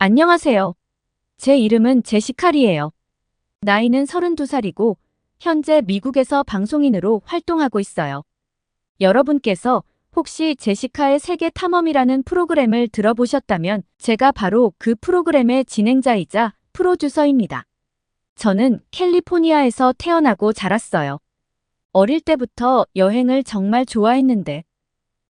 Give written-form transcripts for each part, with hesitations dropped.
안녕하세요. 제 이름은 제시칼이에요. 나이는 32살이고 현재 미국에서 방송인으로 활동하고 있어요. 여러분께서 혹시 제시카의 세계 탐험이라는 프로그램을 들어보셨다면 제가 바로 그 프로그램의 진행자이자 프로듀서입니다. 저는 캘리포니아에서 태어나고 자랐어요. 어릴 때부터 여행을 정말 좋아했는데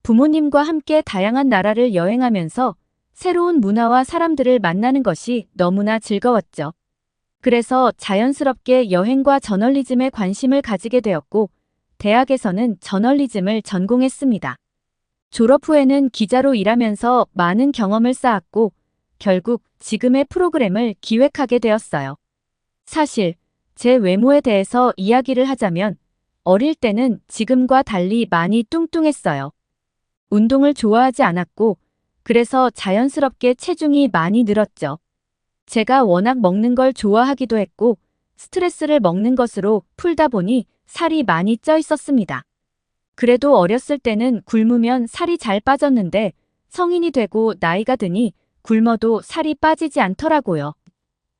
부모님과 함께 다양한 나라를 여행하면서 새로운 문화와 사람들을 만나는 것이 너무나 즐거웠죠. 그래서 자연스럽게 여행과 저널리즘에 관심을 가지게 되었고, 대학에서는 저널리즘을 전공했습니다. 졸업 후에는 기자로 일하면서 많은 경험을 쌓았고, 결국 지금의 프로그램을 기획하게 되었어요. 사실, 제 외모에 대해서 이야기를 하자면, 어릴 때는 지금과 달리 많이 뚱뚱했어요. 운동을 좋아하지 않았고, 그래서 자연스럽게 체중이 많이 늘었죠. 제가 워낙 먹는 걸 좋아하기도 했고 스트레스를 먹는 것으로 풀다 보니 살이 많이 쪄 있었습니다. 그래도 어렸을 때는 굶으면 살이 잘 빠졌는데 성인이 되고 나이가 드니 굶어도 살이 빠지지 않더라고요.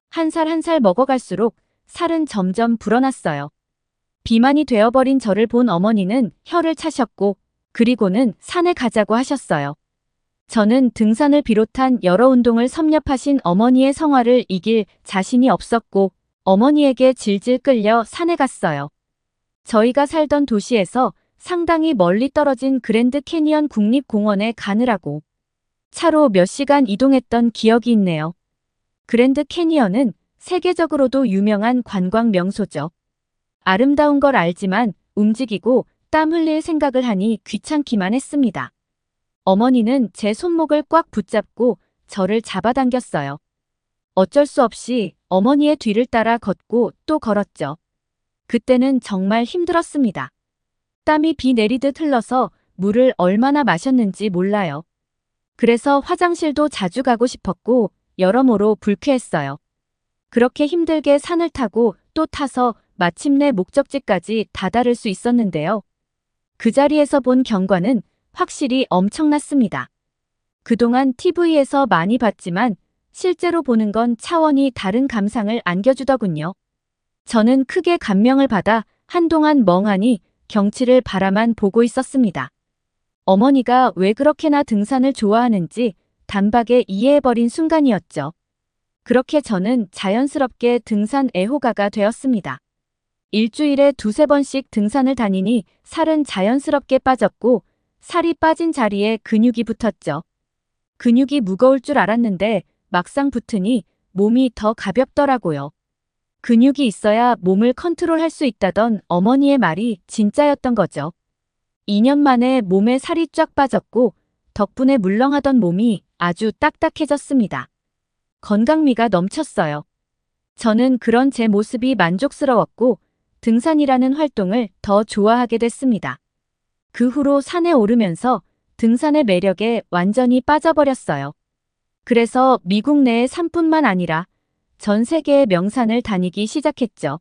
한 살 한 살 먹어갈수록 살은 점점 불어났어요. 비만이 되어버린 저를 본 어머니는 혀를 차셨고 그리고는 산에 가자고 하셨어요. 저는 등산을 비롯한 여러 운동을 섭렵하신 어머니의 성화를 이길 자신이 없었고 어머니에게 질질 끌려 산에 갔어요. 저희가 살던 도시에서 상당히 멀리 떨어진 그랜드 캐니언 국립공원에 가느라고 차로 몇 시간 이동했던 기억이 있네요. 그랜드 캐니언은 세계적으로도 유명한 관광 명소죠. 아름다운 걸 알지만 움직이고 땀 흘릴 생각을 하니 귀찮기만 했습니다. 어머니는 제 손목을 꽉 붙잡고 저를 잡아당겼어요. 어쩔 수 없이 어머니의 뒤를 따라 걷고 또 걸었죠. 그때는 정말 힘들었습니다. 땀이 비 내리듯 흘러서 물을 얼마나 마셨는지 몰라요. 그래서 화장실도 자주 가고 싶었고 여러모로 불쾌했어요. 그렇게 힘들게 산을 타고 또 타서 마침내 목적지까지 다다를 수 있었는데요. 그 자리에서 본 경관은 확실히 엄청났습니다. 그동안 TV에서 많이 봤지만 실제로 보는 건 차원이 다른 감상을 안겨주더군요. 저는 크게 감명을 받아 한동안 멍하니 경치를 바라만 보고 있었습니다. 어머니가 왜 그렇게나 등산을 좋아하는지 단박에 이해해버린 순간이었죠. 그렇게 저는 자연스럽게 등산 애호가가 되었습니다. 일주일에 두세 번씩 등산을 다니니 살은 자연스럽게 빠졌고 살이 빠진 자리에 근육이 붙었죠. 근육이 무거울 줄 알았는데 막상 붙으니 몸이 더 가볍더라고요. 근육이 있어야 몸을 컨트롤할 수 있다던 어머니의 말이 진짜였던 거죠. 2년 만에 몸에 살이 쫙 빠졌고 덕분에 물렁하던 몸이 아주 딱딱해졌습니다. 건강미가 넘쳤어요. 저는 그런 제 모습이 만족스러웠고 등산이라는 활동을 더 좋아하게 됐습니다. 그 후로 산에 오르면서 등산의 매력에 완전히 빠져버렸어요. 그래서 미국 내의 산뿐만 아니라 전 세계의 명산을 다니기 시작했죠.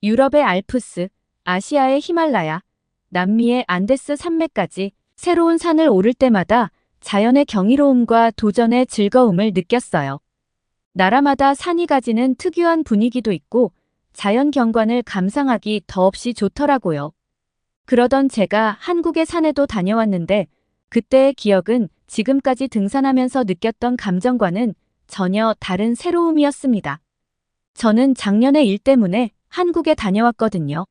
유럽의 알프스, 아시아의 히말라야, 남미의 안데스 산맥까지 새로운 산을 오를 때마다 자연의 경이로움과 도전의 즐거움을 느꼈어요. 나라마다 산이 가지는 특유한 분위기도 있고 자연 경관을 감상하기 더없이 좋더라고요. 그러던 제가 한국의 산에도 다녀왔는데 그때의 기억은 지금까지 등산하면서 느꼈던 감정과는 전혀 다른 새로움이었습니다. 저는 작년에 일 때문에 한국에 다녀왔거든요.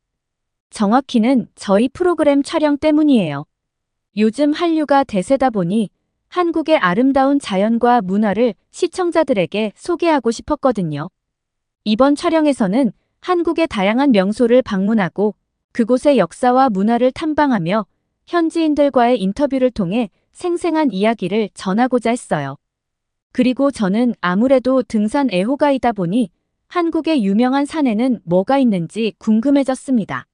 정확히는 저희 프로그램 촬영 때문이에요. 요즘 한류가 대세다 보니 한국의 아름다운 자연과 문화를 시청자들에게 소개하고 싶었거든요. 이번 촬영에서는 한국의 다양한 명소를 방문하고 그곳의 역사와 문화를 탐방하며 현지인들과의 인터뷰를 통해 생생한 이야기를 전하고자 했어요. 그리고 저는 아무래도 등산 애호가이다 보니 한국의 유명한 산에는 뭐가 있는지 궁금해졌습니다.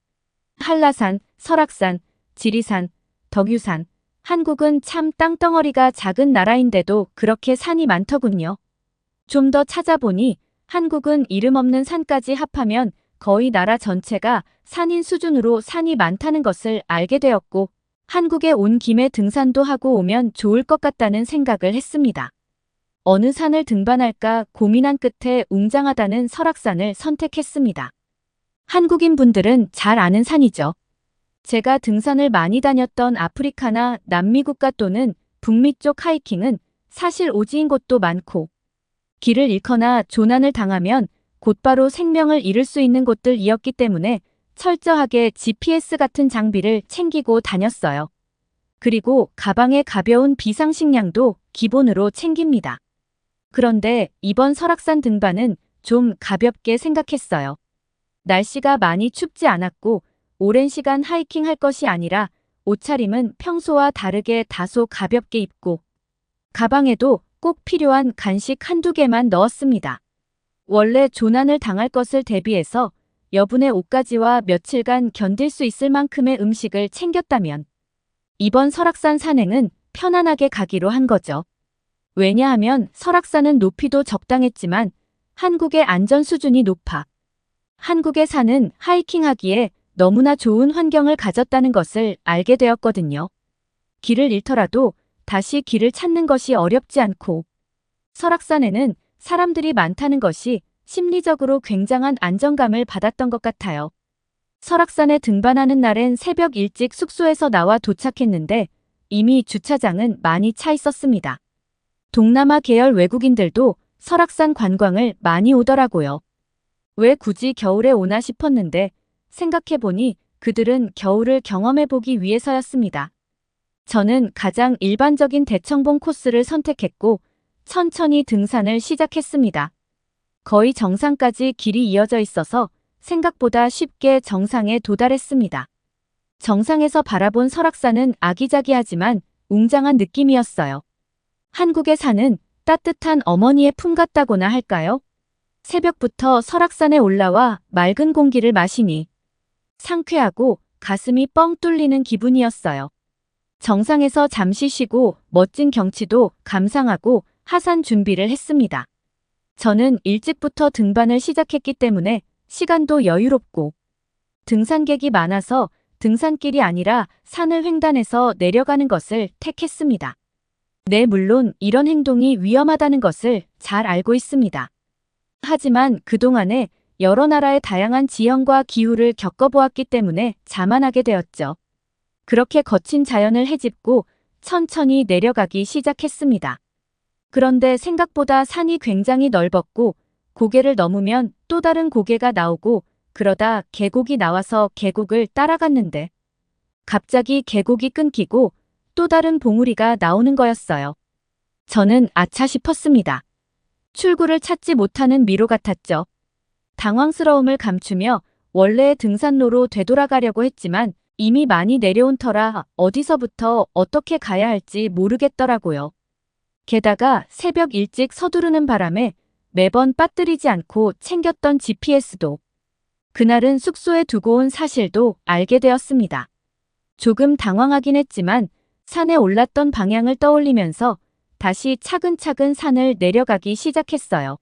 한라산, 설악산, 지리산, 덕유산. 한국은 참 땅덩어리가 작은 나라인데도 그렇게 산이 많더군요. 좀 더 찾아보니 한국은 이름 없는 산까지 합하면 거의 나라 전체가 산인 수준으로 산이 많다는 것을 알게 되었고 한국에 온 김에 등산도 하고 오면 좋을 것 같다는 생각을 했습니다. 어느 산을 등반할까 고민한 끝에 웅장하다는 설악산을 선택했습니다. 한국인 분들은 잘 아는 산이죠. 제가 등산을 많이 다녔던 아프리카나 남미 국가 또는 북미 쪽 하이킹은 사실 오지인 곳도 많고 길을 잃거나 조난을 당하면 곧바로 생명을 잃을 수 있는 곳들이었기 때문에 철저하게 GPS 같은 장비를 챙기고 다녔어요. 그리고 가방에 가벼운 비상식량도 기본으로 챙깁니다. 그런데 이번 설악산 등반은 좀 가볍게 생각했어요. 날씨가 많이 춥지 않았고 오랜 시간 하이킹할 것이 아니라 옷차림은 평소와 다르게 다소 가볍게 입고 가방에도 꼭 필요한 간식 한두 개만 넣었습니다. 원래 조난을 당할 것을 대비해서 여분의 옷가지와 며칠간 견딜 수 있을 만큼의 음식을 챙겼다면 이번 설악산 산행은 편안하게 가기로 한 거죠. 왜냐하면 설악산은 높이도 적당했지만 한국의 안전 수준이 높아 한국의 산은 하이킹하기에 너무나 좋은 환경을 가졌다는 것을 알게 되었거든요. 길을 잃더라도 다시 길을 찾는 것이 어렵지 않고 설악산에는 사람들이 많다는 것이 심리적으로 굉장한 안정감을 받았던 것 같아요. 설악산에 등반하는 날엔 새벽 일찍 숙소에서 나와 도착했는데 이미 주차장은 많이 차 있었습니다. 동남아 계열 외국인들도 설악산 관광을 많이 오더라고요. 왜 굳이 겨울에 오나 싶었는데 생각해보니 그들은 겨울을 경험해보기 위해서였습니다. 저는 가장 일반적인 대청봉 코스를 선택했고 천천히 등산을 시작했습니다. 거의 정상까지 길이 이어져 있어서 생각보다 쉽게 정상에 도달했습니다. 정상에서 바라본 설악산은 아기자기하지만 웅장한 느낌이었어요. 한국의 산은 따뜻한 어머니의 품 같다고나 할까요? 새벽부터 설악산에 올라와 맑은 공기를 마시니 상쾌하고 가슴이 뻥 뚫리는 기분이었어요. 정상에서 잠시 쉬고 멋진 경치도 감상하고 하산 준비를 했습니다. 저는 일찍부터 등반을 시작했기 때문에 시간도 여유롭고 등산객이 많아서 등산길이 아니라 산을 횡단해서 내려가는 것을 택했습니다. 네, 물론 이런 행동이 위험하다는 것을 잘 알고 있습니다. 하지만 그동안에 여러 나라의 다양한 지형과 기후를 겪어보았기 때문에 자만하게 되었죠. 그렇게 거친 자연을 헤집고 천천히 내려가기 시작했습니다. 그런데 생각보다 산이 굉장히 넓었고 고개를 넘으면 또 다른 고개가 나오고 그러다 계곡이 나와서 계곡을 따라갔는데 갑자기 계곡이 끊기고 또 다른 봉우리가 나오는 거였어요. 저는 아차 싶었습니다. 출구를 찾지 못하는 미로 같았죠. 당황스러움을 감추며 원래의 등산로로 되돌아가려고 했지만 이미 많이 내려온 터라 어디서부터 어떻게 가야 할지 모르겠더라고요. 게다가 새벽 일찍 서두르는 바람에 매번 빠뜨리지 않고 챙겼던 GPS도 그날은 숙소에 두고 온 사실도 알게 되었습니다. 조금 당황하긴 했지만 산에 올랐던 방향을 떠올리면서 다시 차근차근 산을 내려가기 시작했어요.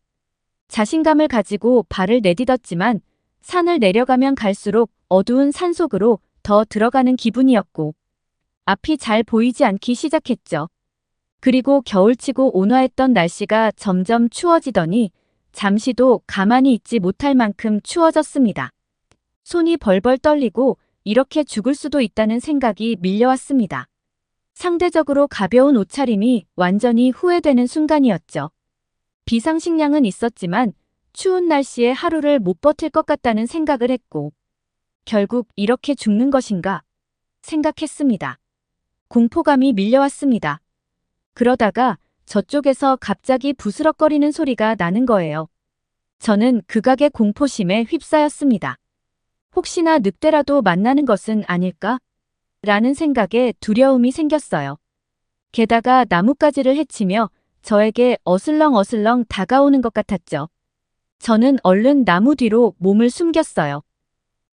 자신감을 가지고 발을 내딛었지만 산을 내려가면 갈수록 어두운 산속으로 더 들어가는 기분이었고 앞이 잘 보이지 않기 시작했죠. 그리고 겨울치고 온화했던 날씨가 점점 추워지더니 잠시도 가만히 있지 못할 만큼 추워졌습니다. 손이 벌벌 떨리고 이렇게 죽을 수도 있다는 생각이 밀려왔습니다. 상대적으로 가벼운 옷차림이 완전히 후회되는 순간이었죠. 비상식량은 있었지만 추운 날씨에 하루를 못 버틸 것 같다는 생각을 했고 결국 이렇게 죽는 것인가 생각했습니다. 공포감이 밀려왔습니다. 그러다가 저쪽에서 갑자기 부스럭거리는 소리가 나는 거예요. 저는 극악의 공포심에 휩싸였습니다. 혹시나 늑대라도 만나는 것은 아닐까? 라는 생각에 두려움이 생겼어요. 게다가 나뭇가지를 헤치며 저에게 어슬렁어슬렁 다가오는 것 같았죠. 저는 얼른 나무 뒤로 몸을 숨겼어요.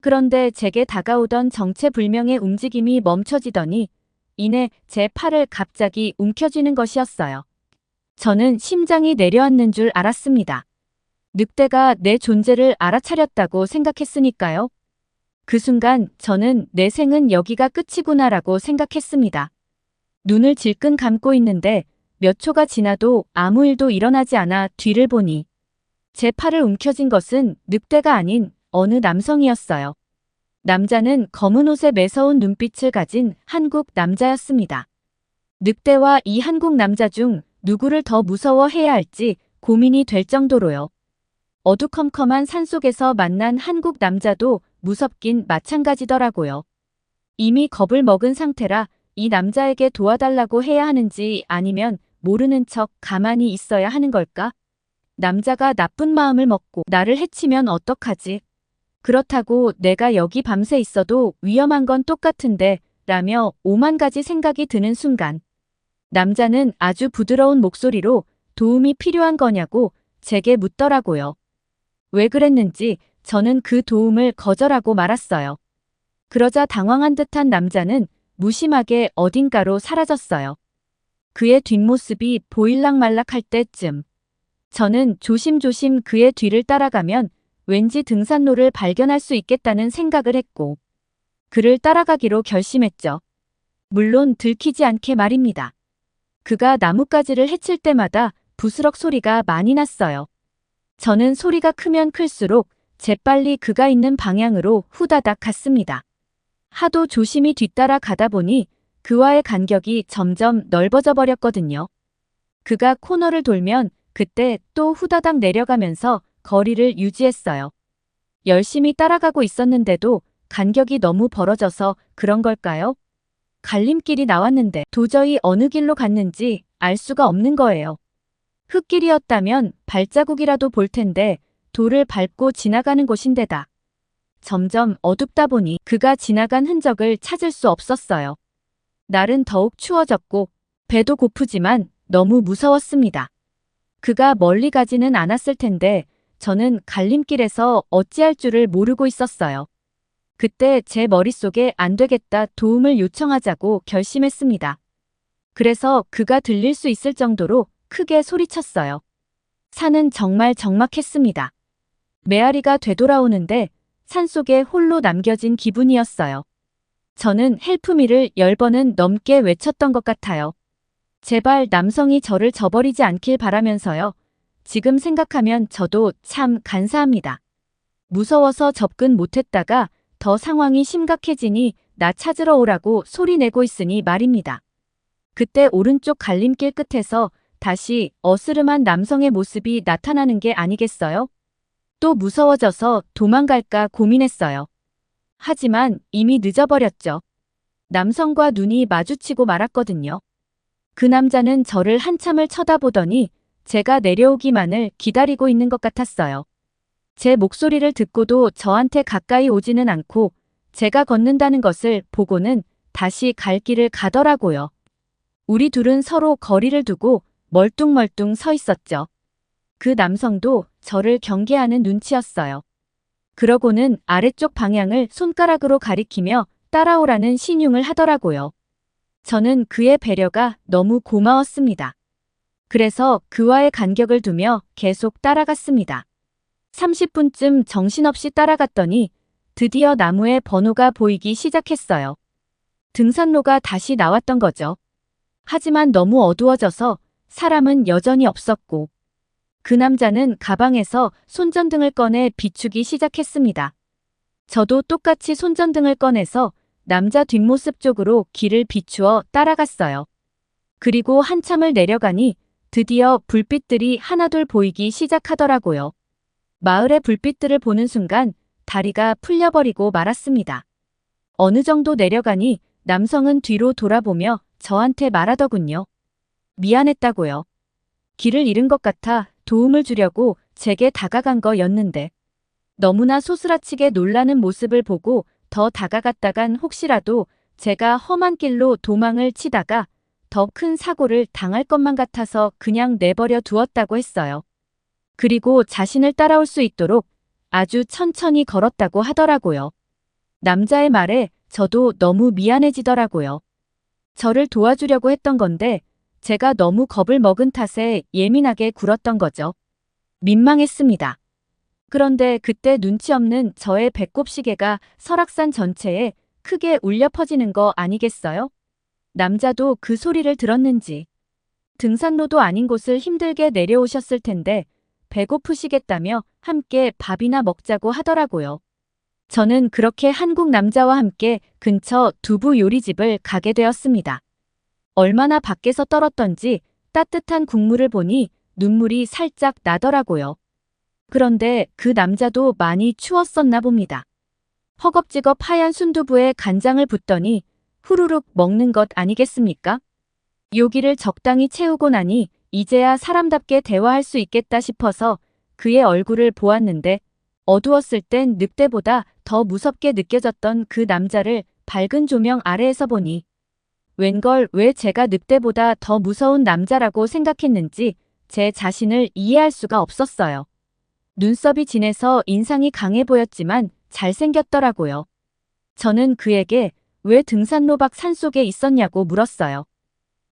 그런데 제게 다가오던 정체불명의 움직임이 멈춰지더니 이내 제 팔을 갑자기 움켜쥐는 것이었어요. 저는 심장이 내려앉는 줄 알았습니다. 늑대가 내 존재를 알아차렸다고 생각했으니까요. 그 순간 저는 내 생은 여기가 끝이구나라고 생각했습니다. 눈을 질끈 감고 있는데 몇 초가 지나도 아무 일도 일어나지 않아 뒤를 보니 제 팔을 움켜쥔 것은 늑대가 아닌 어느 남성이었어요. 남자는 검은 옷에 매서운 눈빛을 가진 한국 남자였습니다. 늑대와 이 한국 남자 중 누구를 더 무서워해야 할지 고민이 될 정도로요. 어두컴컴한 산속에서 만난 한국 남자도 무섭긴 마찬가지더라고요. 이미 겁을 먹은 상태라 이 남자에게 도와달라고 해야 하는지 아니면 모르는 척 가만히 있어야 하는 걸까? 남자가 나쁜 마음을 먹고 나를 해치면 어떡하지? 그렇다고 내가 여기 밤새 있어도 위험한 건 똑같은데 라며 오만 가지 생각이 드는 순간 남자는 아주 부드러운 목소리로 도움이 필요한 거냐고 제게 묻더라고요. 왜 그랬는지 저는 그 도움을 거절하고 말았어요. 그러자 당황한 듯한 남자는 무심하게 어딘가로 사라졌어요. 그의 뒷모습이 보일락말락할 때쯤 저는 조심조심 그의 뒤를 따라가면 왠지 등산로를 발견할 수 있겠다는 생각을 했고 그를 따라가기로 결심했죠. 물론 들키지 않게 말입니다. 그가 나뭇가지를 헤칠 때마다 부스럭 소리가 많이 났어요. 저는 소리가 크면 클수록 재빨리 그가 있는 방향으로 후다닥 갔습니다. 하도 조심히 뒤따라 가다 보니 그와의 간격이 점점 넓어져 버렸거든요. 그가 코너를 돌면 그때 또 후다닥 내려가면서 거리를 유지했어요. 열심히 따라가고 있었는데도 간격이 너무 벌어져서 그런 걸까요? 갈림길이 나왔는데 도저히 어느 길로 갔는지 알 수가 없는 거예요. 흙길이었다면 발자국이라도 볼 텐데 돌을 밟고 지나가는 곳인데다 점점 어둡다 보니 그가 지나간 흔적을 찾을 수 없었어요. 날은 더욱 추워졌고 배도 고프지만 너무 무서웠습니다. 그가 멀리 가지는 않았을 텐데 저는 갈림길에서 어찌할 줄을 모르고 있었어요. 그때 제 머릿속에 안 되겠다 도움을 요청하자고 결심했습니다. 그래서 그가 들릴 수 있을 정도로 크게 소리쳤어요. 산은 정말 적막했습니다. 메아리가 되돌아오는데 산속에 홀로 남겨진 기분이었어요. 저는 헬프미를 10번은 넘게 외쳤던 것 같아요. 제발 남성이 저를 저버리지 않길 바라면서요. 지금 생각하면 저도 참 간사합니다. 무서워서 접근 못했다가 더 상황이 심각해지니 나 찾으러 오라고 소리내고 있으니 말입니다. 그때 오른쪽 갈림길 끝에서 다시 어스름한 남성의 모습이 나타나는 게 아니겠어요? 또 무서워져서 도망갈까 고민했어요. 하지만 이미 늦어버렸죠. 남성과 눈이 마주치고 말았거든요. 그 남자는 저를 한참을 쳐다보더니 제가 내려오기만을 기다리고 있는 것 같았어요. 제 목소리를 듣고도 저한테 가까이 오지는 않고 제가 걷는다는 것을 보고는 다시 갈 길을 가더라고요. 우리 둘은 서로 거리를 두고 멀뚱멀뚱 서 있었죠. 그 남성도 저를 경계하는 눈치였어요. 그러고는 아래쪽 방향을 손가락으로 가리키며 따라오라는 신용을 하더라고요. 저는 그의 배려가 너무 고마웠습니다. 그래서 그와의 간격을 두며 계속 따라갔습니다. 30분쯤 정신없이 따라갔더니 드디어 나무에 번호가 보이기 시작했어요. 등산로가 다시 나왔던 거죠. 하지만 너무 어두워져서 사람은 여전히 없었고 그 남자는 가방에서 손전등을 꺼내 비추기 시작했습니다. 저도 똑같이 손전등을 꺼내서 남자 뒷모습 쪽으로 길을 비추어 따라갔어요. 그리고 한참을 내려가니 드디어 불빛들이 하나둘 보이기 시작하더라고요. 마을의 불빛들을 보는 순간 다리가 풀려버리고 말았습니다. 어느 정도 내려가니 남성은 뒤로 돌아보며 저한테 말하더군요. 미안했다고요. 길을 잃은 것 같아 도움을 주려고 제게 다가간 거였는데 너무나 소스라치게 놀라는 모습을 보고 더 다가갔다간 혹시라도 제가 험한 길로 도망을 치다가 더 큰 사고를 당할 것만 같아서 그냥 내버려 두었다고 했어요. 그리고 자신을 따라올 수 있도록 아주 천천히 걸었다고 하더라고요. 남자의 말에 저도 너무 미안해지더라고요. 저를 도와주려고 했던 건데 제가 너무 겁을 먹은 탓에 예민하게 굴었던 거죠. 민망했습니다. 그런데 그때 눈치 없는 저의 배꼽시계가 설악산 전체에 크게 울려 퍼지는 거 아니겠어요? 남자도 그 소리를 들었는지 등산로도 아닌 곳을 힘들게 내려오셨을 텐데 배고프시겠다며 함께 밥이나 먹자고 하더라고요. 저는 그렇게 한국 남자와 함께 근처 두부 요리집을 가게 되었습니다. 얼마나 밖에서 떨었던지 따뜻한 국물을 보니 눈물이 살짝 나더라고요. 그런데 그 남자도 많이 추웠었나 봅니다. 허겁지겁 하얀 순두부에 간장을 붓더니 후루룩 먹는 것 아니겠습니까? 요기를 적당히 채우고 나니 이제야 사람답게 대화할 수 있겠다 싶어서 그의 얼굴을 보았는데 어두웠을 땐 늑대보다 더 무섭게 느껴졌던 그 남자를 밝은 조명 아래에서 보니 웬걸 왜 제가 늑대보다 더 무서운 남자라고 생각했는지 제 자신을 이해할 수가 없었어요. 눈썹이 진해서 인상이 강해 보였지만 잘생겼더라고요. 저는 그에게 왜 등산로 밖 산속에 있었냐고 물었어요.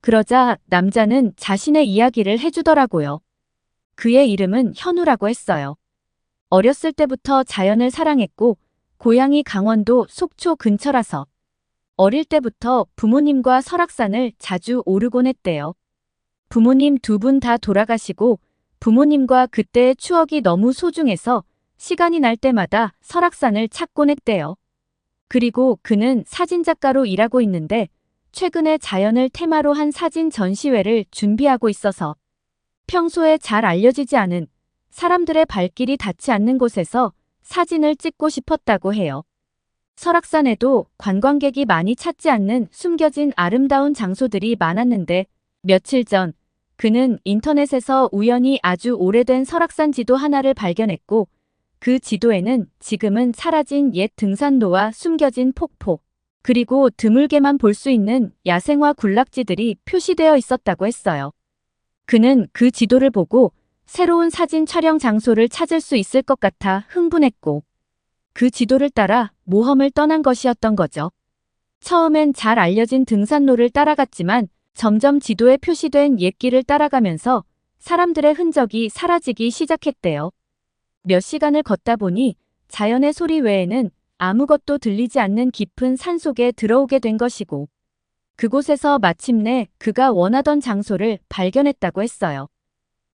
그러자 남자는 자신의 이야기를 해주더라고요. 그의 이름은 현우라고 했어요. 어렸을 때부터 자연을 사랑했고 고향이 강원도 속초 근처라서 어릴 때부터 부모님과 설악산을 자주 오르곤 했대요. 부모님 두 분 다 돌아가시고 부모님과 그때의 추억이 너무 소중해서 시간이 날 때마다 설악산을 찾곤 했대요. 그리고 그는 사진작가로 일하고 있는데 최근에 자연을 테마로 한 사진 전시회를 준비하고 있어서 평소에 잘 알려지지 않은 사람들의 발길이 닿지 않는 곳에서 사진을 찍고 싶었다고 해요. 설악산에도 관광객이 많이 찾지 않는 숨겨진 아름다운 장소들이 많았는데 며칠 전 그는 인터넷에서 우연히 아주 오래된 설악산 지도 하나를 발견했고 그 지도에는 지금은 사라진 옛 등산로와 숨겨진 폭포, 그리고 드물게만 볼 수 있는 야생화 군락지들이 표시되어 있었다고 했어요. 그는 그 지도를 보고 새로운 사진 촬영 장소를 찾을 수 있을 것 같아 흥분했고 그 지도를 따라 모험을 떠난 것이었던 거죠. 처음엔 잘 알려진 등산로를 따라갔지만 점점 지도에 표시된 옛길을 따라가면서 사람들의 흔적이 사라지기 시작했대요. 몇 시간을 걷다 보니 자연의 소리 외에는 아무것도 들리지 않는 깊은 산속에 들어오게 된 것이고 그곳에서 마침내 그가 원하던 장소를 발견했다고 했어요.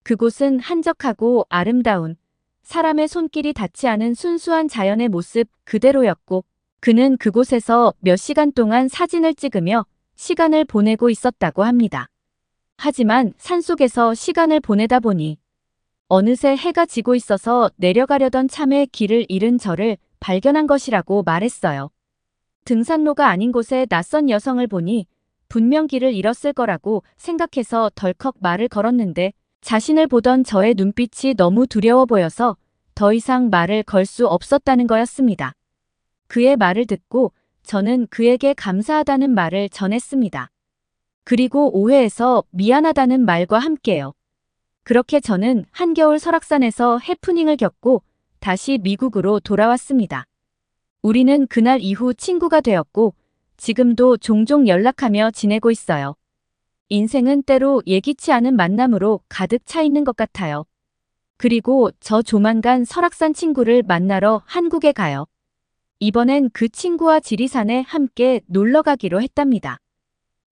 그곳은 한적하고 아름다운 사람의 손길이 닿지 않은 순수한 자연의 모습 그대로였고 그는 그곳에서 몇 시간 동안 사진을 찍으며 시간을 보내고 있었다고 합니다. 하지만 산속에서 시간을 보내다 보니 어느새 해가 지고 있어서 내려가려던 참에 길을 잃은 저를 발견한 것이라고 말했어요. 등산로가 아닌 곳에 낯선 여성을 보니 분명 길을 잃었을 거라고 생각해서 덜컥 말을 걸었는데 자신을 보던 저의 눈빛이 너무 두려워 보여서 더 이상 말을 걸 수 없었다는 거였습니다. 그의 말을 듣고 저는 그에게 감사하다는 말을 전했습니다. 그리고 오해해서 미안하다는 말과 함께요. 그렇게 저는 한겨울 설악산에서 해프닝을 겪고 다시 미국으로 돌아왔습니다. 우리는 그날 이후 친구가 되었고 지금도 종종 연락하며 지내고 있어요. 인생은 때로 예기치 않은 만남으로 가득 차 있는 것 같아요. 그리고 저 조만간 설악산 친구를 만나러 한국에 가요. 이번엔 그 친구와 지리산에 함께 놀러 가기로 했답니다.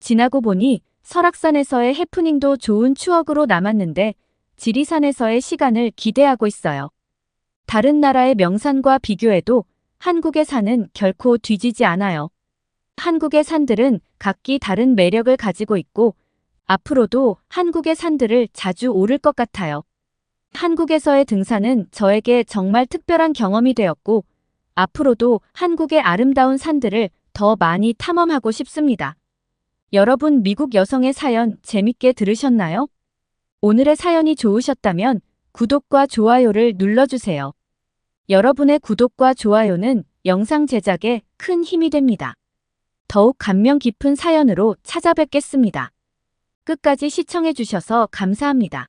지나고 보니 설악산에서의 해프닝도 좋은 추억으로 남았는데 지리산에서의 시간을 기대하고 있어요. 다른 나라의 명산과 비교해도 한국의 산은 결코 뒤지지 않아요. 한국의 산들은 각기 다른 매력을 가지고 있고 앞으로도 한국의 산들을 자주 오를 것 같아요. 한국에서의 등산은 저에게 정말 특별한 경험이 되었고 앞으로도 한국의 아름다운 산들을 더 많이 탐험하고 싶습니다. 여러분 미국 여성의 사연 재밌게 들으셨나요? 오늘의 사연이 좋으셨다면 구독과 좋아요를 눌러주세요. 여러분의 구독과 좋아요는 영상 제작에 큰 힘이 됩니다. 더욱 감명 깊은 사연으로 찾아뵙겠습니다. 끝까지 시청해주셔서 감사합니다.